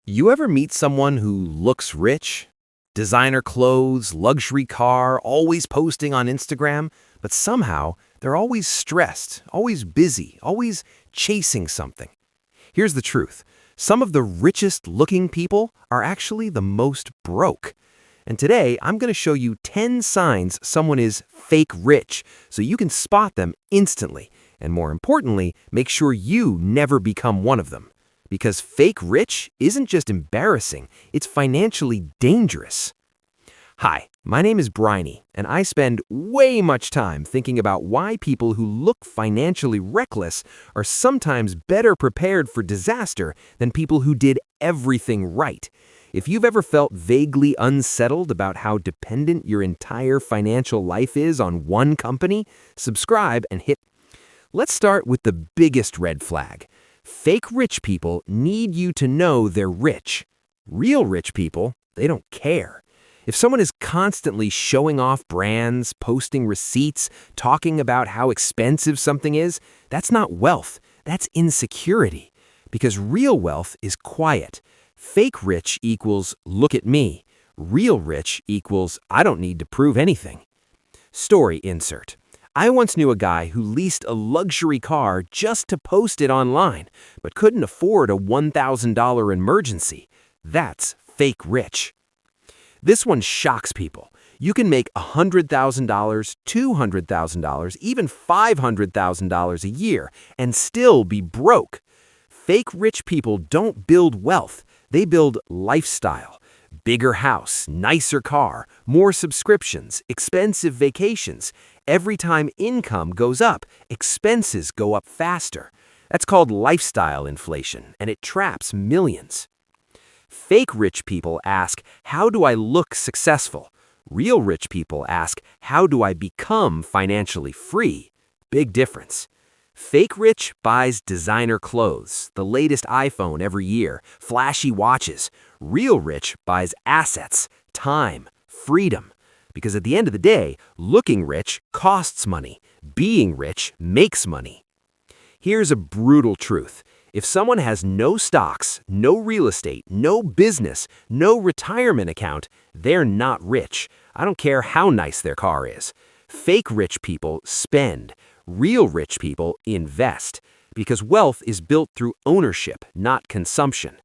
You ever meet someone who looks rich? Designer clothes, luxury car, always posting on Instagram, but somehow they're always stressed, always busy, always chasing something. Here's the truth. Some of the richest looking people are actually the most broke. And today, I'm going to show you 10 signs someone is fake rich so you can spot them instantly. And more importantly, make sure you never become one of them. Because fake rich isn't just embarrassing, it's financially dangerous. Hi, my name is Bryony, and I spend way much time thinking about why people who look financially reckless are sometimes better prepared for disaster than people who did everything right. If you've ever felt vaguely unsettled about how dependent your entire financial life is on one company, subscribe and hit. Let's start with the biggest red flag. Fake rich people need you to know they're rich. Real rich people, they don't care. If someone is constantly showing off brands, posting receipts, talking about how expensive something is, that's not wealth, that's insecurity. Because real wealth is quiet. Fake rich equals look at me. Real rich equals I don't need to prove anything. Story insert. I once knew a guy who leased a luxury car just to post it online, but couldn't afford a $1,000 emergency. That's fake rich. This one shocks people. You can make $100,000, $200,000, even $500,000 a year and still be broke. Fake rich people don't build wealth, they build lifestyle. Bigger house, nicer car, more subscriptions, expensive vacations. Every time income goes up, expenses go up faster. That's called lifestyle inflation, and it traps millions. Fake rich people ask, how do I look successful? Real rich people ask, how do I become financially free? Big difference. Fake rich buys designer clothes, the latest iPhone every year, flashy watches. Real rich buys assets, time, freedom. Because at the end of the day, looking rich costs money. Being rich makes money. Here's a brutal truth. If someone has no stocks, no real estate, no business, no retirement account, they're not rich. I don't care how nice their car is. Fake rich people spend. Real rich people invest. Because wealth is built through ownership, not consumption.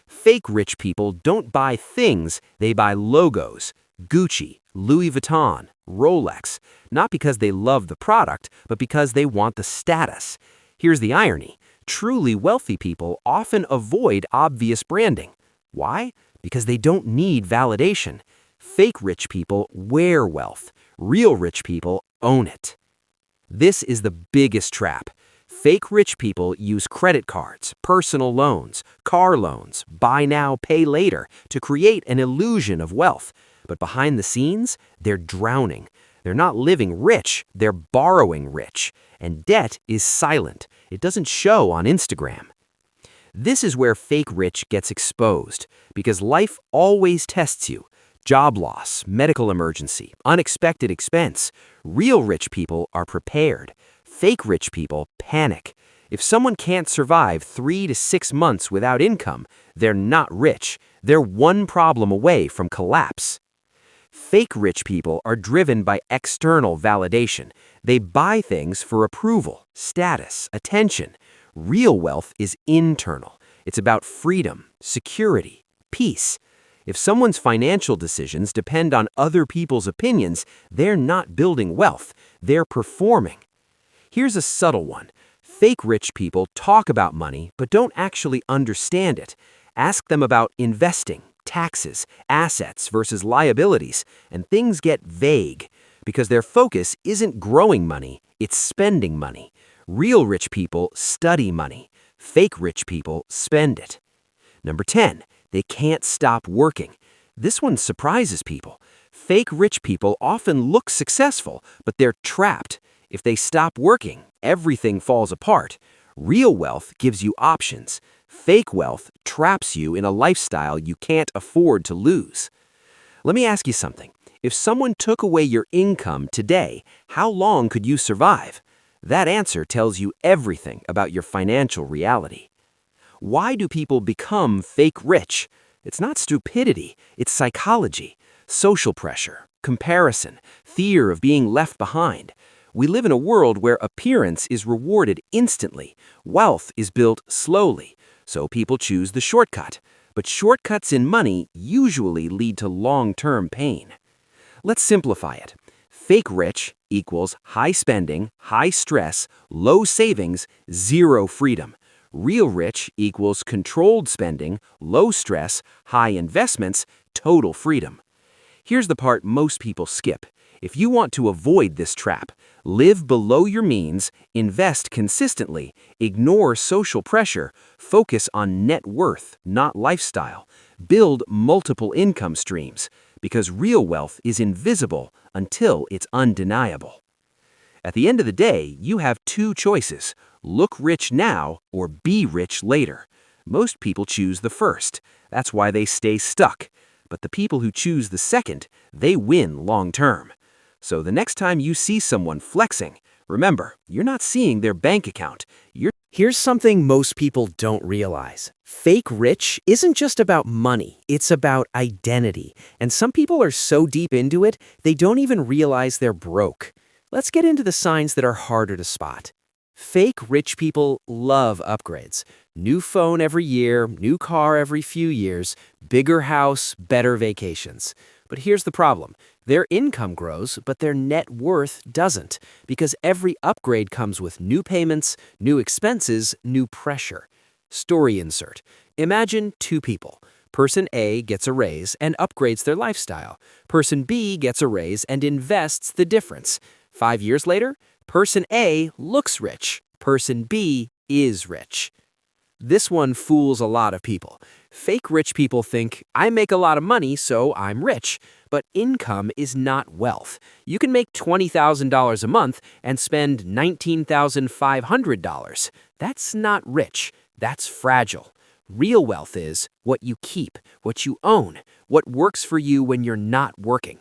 Fake rich people don't buy things, they buy logos. Gucci, Louis Vuitton, Rolex. Not because they love the product, but because they want the status. Here's the irony. Truly wealthy people often avoid obvious branding. Why? Because they don't need validation. Fake rich people wear wealth. Real rich people own it. This is the biggest trap. Fake rich people use credit cards, personal loans, car loans, buy now, pay later to create an illusion of wealth. But behind the scenes, they're drowning. They're not living rich, they're borrowing rich. And debt is silent. It doesn't show on Instagram. This is where fake rich gets exposed, because life always tests you. Job loss, medical emergency, unexpected expense. Real rich people are prepared. Fake rich people panic. If someone can't survive 3 to 6 months without income, they're not rich. They're one problem away from collapse. Fake rich people are driven by external validation. They buy things for approval, status, attention. Real wealth is internal. It's about freedom, security, peace. If someone's financial decisions depend on other people's opinions, they're not building wealth, they're performing. Here's a subtle one. Fake rich people talk about money but don't actually understand it. Ask them about investing, taxes, assets versus liabilities, and things get vague because their focus isn't growing money, it's spending money. Real rich people study money. Fake rich people spend it. Number 10, they can't stop working. This one surprises people. Fake rich people often look successful, but they're trapped. If they stop working, everything falls apart. Real wealth gives you options. Fake wealth traps you in a lifestyle you can't afford to lose. Let me ask you something. If someone took away your income today, how long could you survive? That answer tells you everything about your financial reality. Why do people become fake rich? It's not stupidity, it's psychology, social pressure, comparison, fear of being left behind. We live in a world where appearance is rewarded instantly, wealth is built slowly, so people choose the shortcut. But shortcuts in money usually lead to long-term pain. Let's simplify it. Fake rich equals high spending, high stress, low savings, zero freedom. Real rich equals controlled spending, low stress, high investments, total freedom. Here's the part most people skip. If you want to avoid this trap, live below your means, invest consistently, ignore social pressure, focus on net worth, not lifestyle, build multiple income streams, because real wealth is invisible until it's undeniable. At the end of the day, you have two choices: look rich now or be rich later. Most people choose the first. That's why they stay stuck. But the people who choose the second, they win long term. So the next time you see someone flexing, remember, you're not seeing their bank account. Here's something most people don't realize. Fake rich isn't just about money, it's about identity. And some people are so deep into it, they don't even realize they're broke. Let's get into the signs that are harder to spot. Fake rich people love upgrades. New phone every year, new car every few years, bigger house, better vacations. But here's the problem. Their income grows, but their net worth doesn't, because every upgrade comes with new payments, new expenses, new pressure. Story insert. Imagine two people. Person A gets a raise and upgrades their lifestyle. Person B gets a raise and invests the difference. 5 years later, Person A looks rich. Person B is rich. This one fools a lot of people. Fake rich people think, I make a lot of money, so I'm rich. But income is not wealth. You can make $20,000 a month and spend $19,500. That's not rich. That's fragile. Real wealth is what you keep, what you own, what works for you when you're not working.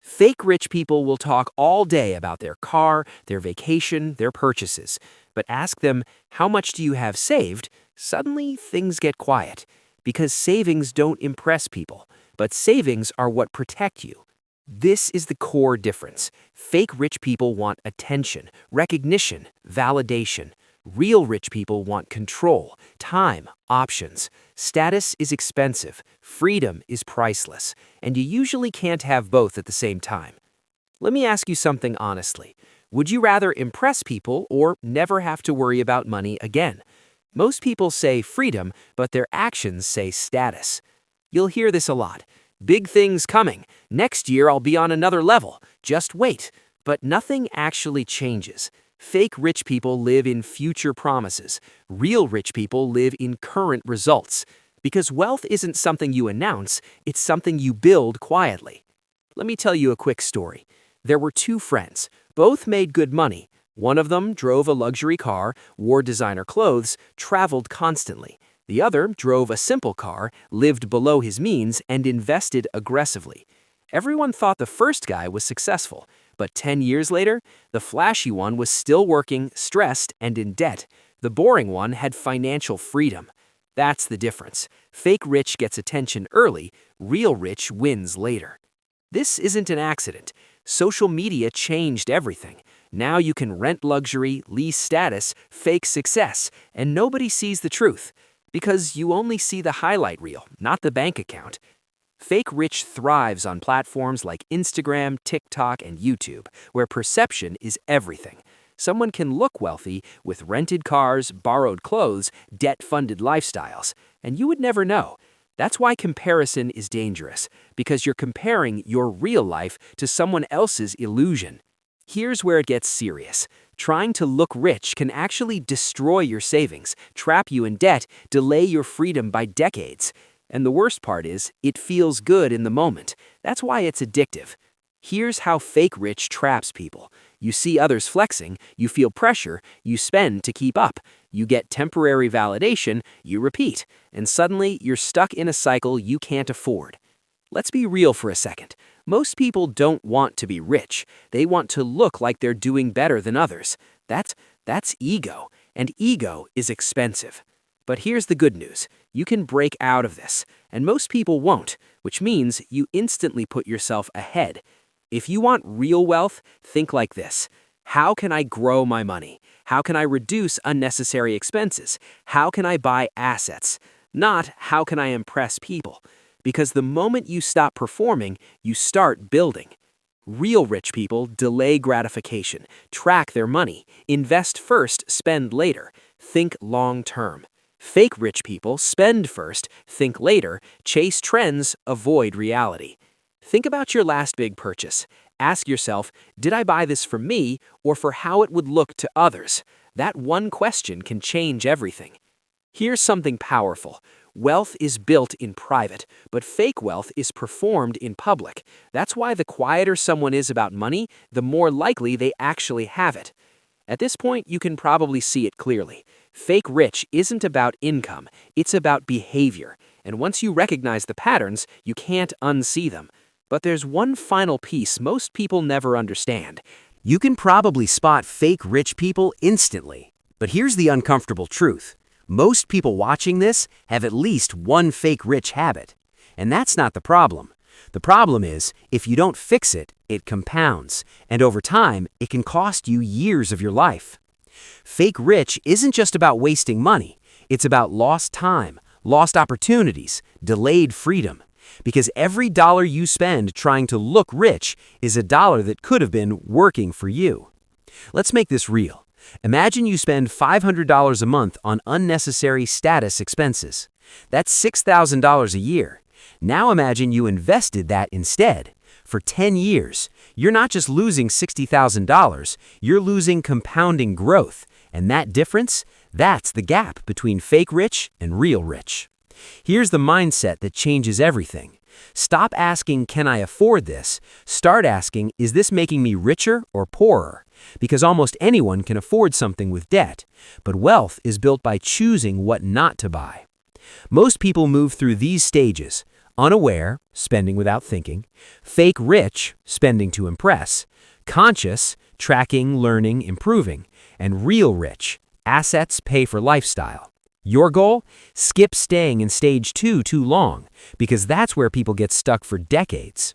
Fake rich people will talk all day about their car, their vacation, their purchases. But ask them, how much do you have saved? Suddenly, things get quiet. Because savings don't impress people, but savings are what protect you. This is the core difference. Fake rich people want attention, recognition, validation. Real rich people want control, time, options. Status is expensive, freedom is priceless, and you usually can't have both at the same time. Let me ask you something honestly. Would you rather impress people or never have to worry about money again? Most people say freedom, but their actions say status. You'll hear this a lot. Big things coming. Next year I'll be on another level. Just wait. But nothing actually changes. Fake rich people live in future promises. Real rich people live in current results. Because wealth isn't something you announce, it's something you build quietly. Let me tell you a quick story. There were two friends. Both made good money. One of them drove a luxury car, wore designer clothes, traveled constantly. The other drove a simple car, lived below his means, and invested aggressively. Everyone thought the first guy was successful, but 10 years later, the flashy one was still working, stressed, and in debt. The boring one had financial freedom. That's the difference. Fake rich gets attention early, real rich wins later. This isn't an accident. Social media changed everything. Now you can rent luxury, lease status, fake success, and nobody sees the truth. Because you only see the highlight reel, not the bank account. Fake rich thrives on platforms like Instagram, TikTok, and YouTube, where perception is everything. Someone can look wealthy with rented cars, borrowed clothes, debt-funded lifestyles, and you would never know. That's why comparison is dangerous, because you're comparing your real life to someone else's illusion. Here's where it gets serious. Trying to look rich can actually destroy your savings, trap you in debt, delay your freedom by decades. And the worst part is, it feels good in the moment. That's why it's addictive. Here's how fake rich traps people. You see others flexing, you feel pressure, you spend to keep up. You get temporary validation, you repeat, and suddenly you're stuck in a cycle you can't afford. Let's be real for a second. Most people don't want to be rich. They want to look like they're doing better than others. That's ego, and ego is expensive. But here's the good news. You can break out of this, and most people won't, which means you instantly put yourself ahead. If you want real wealth, think like this. How can I grow my money? How can I reduce unnecessary expenses? How can I buy assets? Not how can I impress people? Because the moment you stop performing, you start building. Real rich people delay gratification, track their money, invest first, spend later, think long term. Fake rich people spend first, think later, chase trends, avoid reality. Think about your last big purchase. Ask yourself, did I buy this for me or for how it would look to others? That one question can change everything. Here's something powerful. Wealth is built in private, but fake wealth is performed in public. That's why the quieter someone is about money, the more likely they actually have it. At this point, you can probably see it clearly. Fake rich isn't about income, it's about behavior. And once you recognize the patterns, you can't unsee them. But there's one final piece most people never understand. You can probably spot fake rich people instantly. But here's the uncomfortable truth. Most people watching this have at least one fake rich habit. And that's not the problem. The problem is, if you don't fix it, it compounds. And over time, it can cost you years of your life. Fake rich isn't just about wasting money. It's about lost time, lost opportunities, delayed freedom. Because every dollar you spend trying to look rich is a dollar that could have been working for you. Let's make this real. Imagine you spend $500 a month on unnecessary status expenses. That's $6,000 a year. Now imagine you invested that instead. For 10 years, you're not just losing $60,000, you're losing compounding growth. And that difference, that's the gap between fake rich and real rich. Here's the mindset that changes everything. Stop asking, can I afford this? Start asking, is this making me richer or poorer? Because almost anyone can afford something with debt, but wealth is built by choosing what not to buy. Most people move through these stages: unaware, spending without thinking; fake rich, spending to impress; conscious, tracking, learning, improving; and real rich, assets pay for lifestyle. Your goal? Skip staying in stage 2 too long, because that's where people get stuck for decades.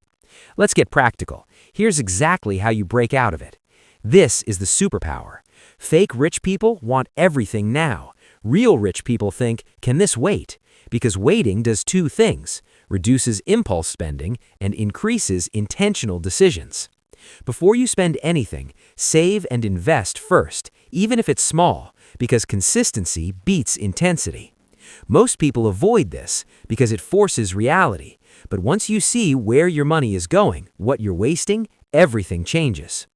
Let's get practical. Here's exactly how you break out of it. This is the superpower. Fake rich people want everything now. Real rich people think, can this wait? Because waiting does two things: reduces impulse spending and increases intentional decisions. Before you spend anything, save and invest first, even if it's small, because consistency beats intensity. Most people avoid this because it forces reality, but once you see where your money is going, what you're wasting, everything changes.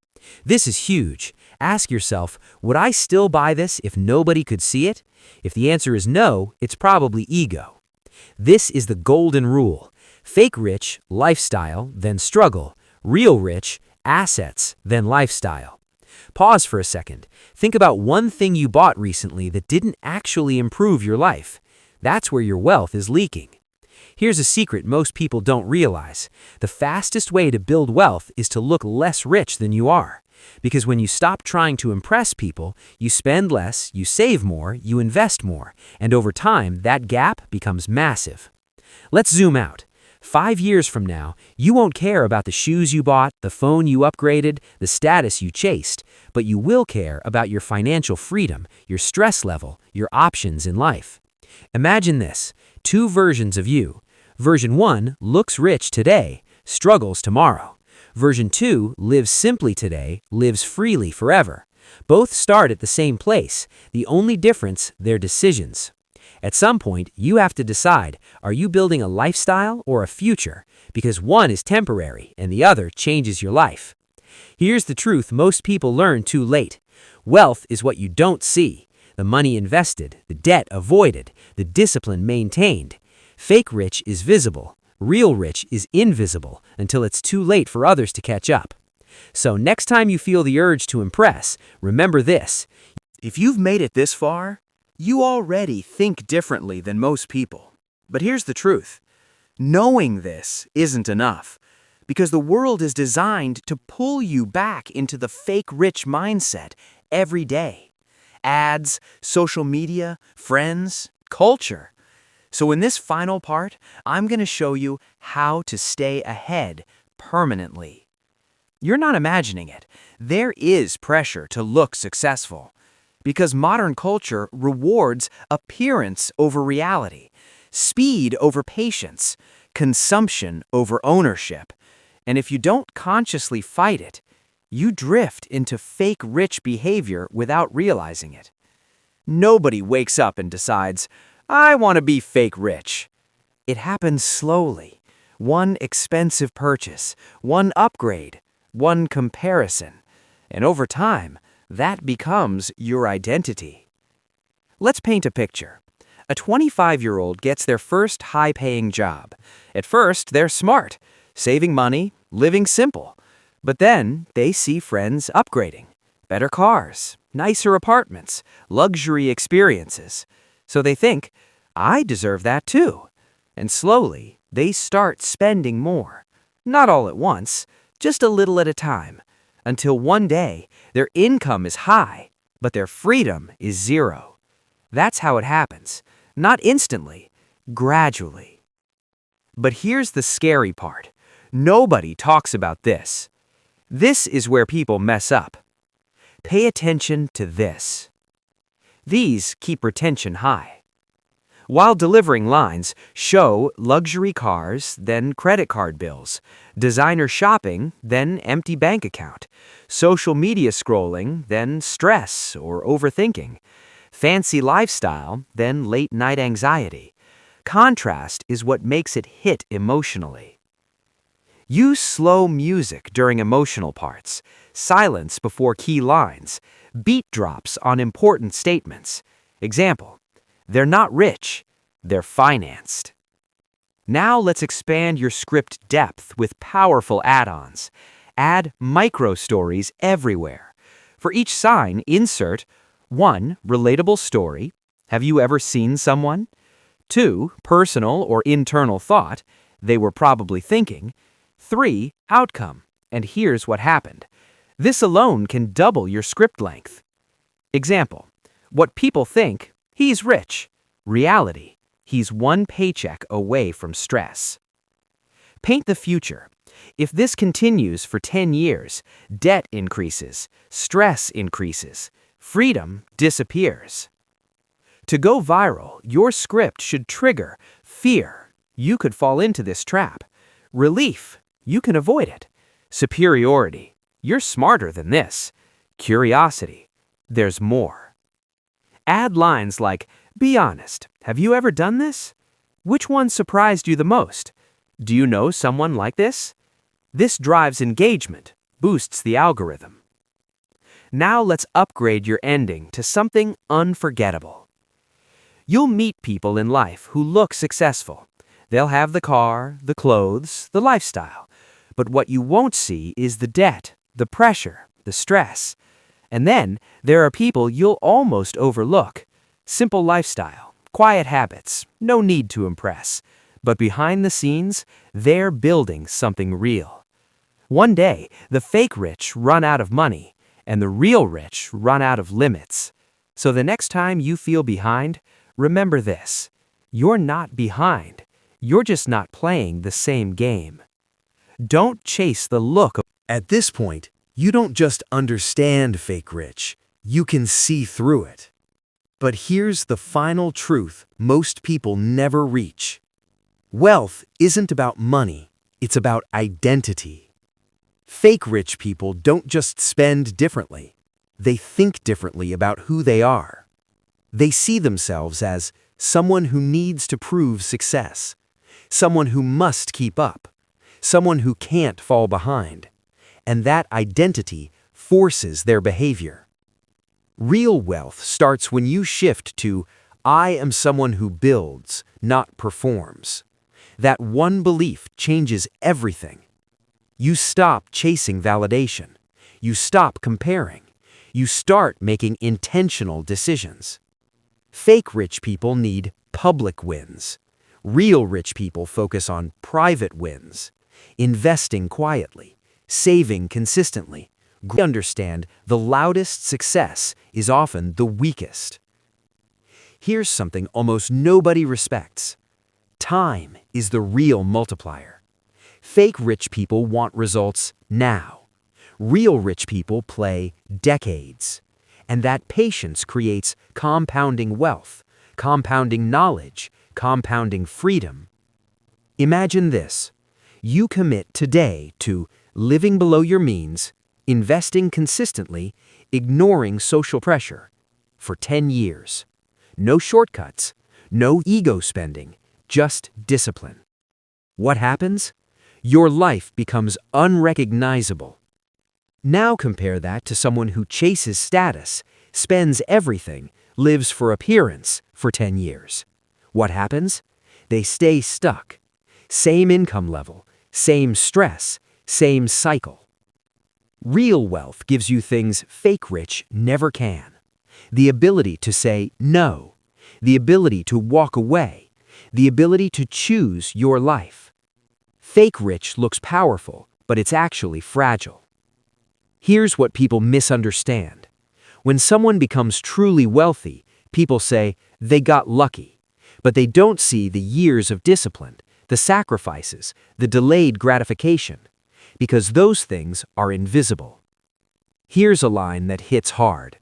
This is huge. Ask yourself, would I still buy this if nobody could see it? If the answer is no, it's probably ego. This is the golden rule. Fake rich, lifestyle, then struggle. Real rich, assets, then lifestyle. Pause for a second. Think about one thing you bought recently that didn't actually improve your life. That's where your wealth is leaking. Here's a secret most people don't realize. The fastest way to build wealth is to look less rich than you are. Because when you stop trying to impress people, you spend less, you save more, you invest more, and over time, that gap becomes massive. Let's zoom out. 5 years from now, you won't care about the shoes you bought, the phone you upgraded, the status you chased, but you will care about your financial freedom, your stress level, your options in life. Imagine this: 2 versions of you. Version 1 looks rich today, struggles tomorrow. Version 2 lives simply today, lives freely forever. Both start at the same place. The only difference, their decisions. At some point, you have to decide, are you building a lifestyle or a future? Because one is temporary and the other changes your life. Here's the truth most people learn too late. Wealth is what you don't see: the money invested, the debt avoided, the discipline maintained. Fake rich is visible. Real rich is invisible until it's too late for others to catch up. So next time you feel the urge to impress, remember this: if you've made it this far, you already think differently than most people. But here's the truth. Knowing this isn't enough, because the world is designed to pull you back into the fake rich mindset every day. Ads, social media, friends, culture. So in this final part, I'm going to show you how to stay ahead permanently. You're not imagining it. There is pressure to look successful because modern culture rewards appearance over reality, speed over patience, consumption over ownership. And if you don't consciously fight it, you drift into fake rich behavior without realizing it. Nobody wakes up and decides, I want to be fake rich. It happens slowly. One expensive purchase, one upgrade, one comparison. And over time, that becomes your identity. Let's paint a picture. A 25-year-old gets their first high-paying job. At first, they're smart, saving money, living simple. But then they see friends upgrading. Better cars, nicer apartments, luxury experiences. So they think, I deserve that too. And slowly, they start spending more. Not all at once, just a little at a time. Until one day, their income is high, but their freedom is zero. That's how it happens. Not instantly, gradually. But here's the scary part. Nobody talks about this. This is where people mess up. Pay attention to this. These keep retention high. While delivering lines, show luxury cars, then credit card bills, designer shopping, then empty bank account, social media scrolling, then stress or overthinking, fancy lifestyle, then late-night anxiety. Contrast is what makes it hit emotionally. Use slow music during emotional parts, silence before key lines, beat drops on important statements. Example, they're not rich, they're financed. Now let's expand your script depth with powerful add-ons. Add micro-stories everywhere. For each sign, insert 1. Relatable story. Have you ever seen someone? 2. Personal or internal thought. They were probably thinking. 3. Outcome. And here's what happened. This alone can double your script length. Example. What people think, he's rich. Reality, he's one paycheck away from stress. Paint the future. If this continues for 10 years, debt increases, stress increases, freedom disappears. To go viral, your script should trigger fear. You could fall into this trap. Relief. You can avoid it. Superiority. You're smarter than this. Curiosity. There's more. Add lines like, be honest, have you ever done this? Which one surprised you the most? Do you know someone like this? This drives engagement, boosts the algorithm. Now let's upgrade your ending to something unforgettable. You'll meet people in life who look successful. They'll have the car, the clothes, the lifestyle. But what you won't see is the debt, the pressure, the stress. And then there are people you'll almost overlook. Simple lifestyle, quiet habits, no need to impress. But behind the scenes, they're building something real. One day, the fake rich run out of money, and the real rich run out of limits. So the next time you feel behind, remember this. You're not behind. You're just not playing the same game. Don't chase the look. At this point, you don't just understand fake rich, you can see through it. But here's the final truth most people never reach. Wealth isn't about money, it's about identity. Fake rich people don't just spend differently, they think differently about who they are. They see themselves as someone who needs to prove success, someone who must keep up, someone who can't fall behind. And that identity forces their behavior. Real wealth starts when you shift to, I am someone who builds, not performs. That one belief changes everything. You stop chasing validation. You stop comparing. You start making intentional decisions. Fake rich people need public wins. Real rich people focus on private wins, investing quietly, saving consistently. Understand the loudest success is often the weakest. Here's something almost nobody respects. Time is the real multiplier. Fake rich people want results now. Real rich people play decades. And that patience creates compounding wealth, compounding knowledge, compounding freedom. Imagine this. You commit today to living below your means, investing consistently, ignoring social pressure for 10 years. No shortcuts, no ego spending, just discipline. What happens? Your life becomes unrecognizable. Now compare that to someone who chases status, spends everything, lives for appearance for 10 years. What happens? They stay stuck. Same income level, same stress, same cycle. Real wealth gives you things fake rich never can. The ability to say no, the ability to walk away, the ability to choose your life. Fake rich looks powerful, but it's actually fragile. Here's what people misunderstand. When someone becomes truly wealthy, people say they got lucky, but they don't see the years of discipline, the sacrifices, the delayed gratification, because those things are invisible. Here's a line that hits hard.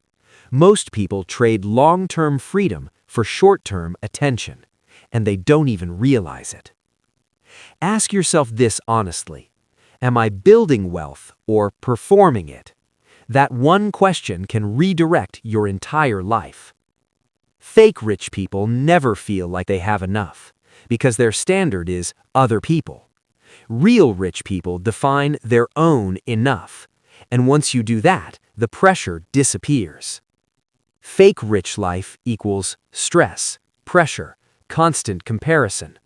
Most people trade long-term freedom for short-term attention, and they don't even realize it. Ask yourself this honestly. Am I building wealth or performing it? That one question can redirect your entire life. Fake rich people never feel like they have enough, because their standard is other people. Real rich people define their own enough, and once you do that, the pressure disappears. Fake rich life equals stress, pressure, constant comparison.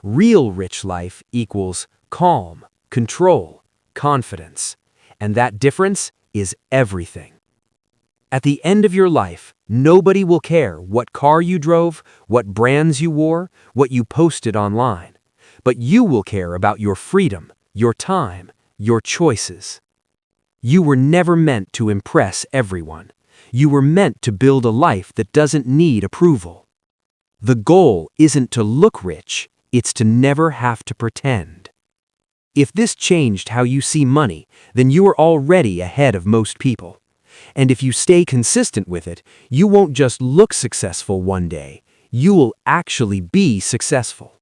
Real rich life equals calm, control, confidence, and that difference is everything. At the end of your life, nobody will care what car you drove, what brands you wore, what you posted online, but you will care about your freedom, your time, your choices. You were never meant to impress everyone. You were meant to build a life that doesn't need approval. The goal isn't to look rich, it's to never have to pretend. If this changed how you see money, then you are already ahead of most people. And if you stay consistent with it, you won't just look successful one day, you will actually be successful.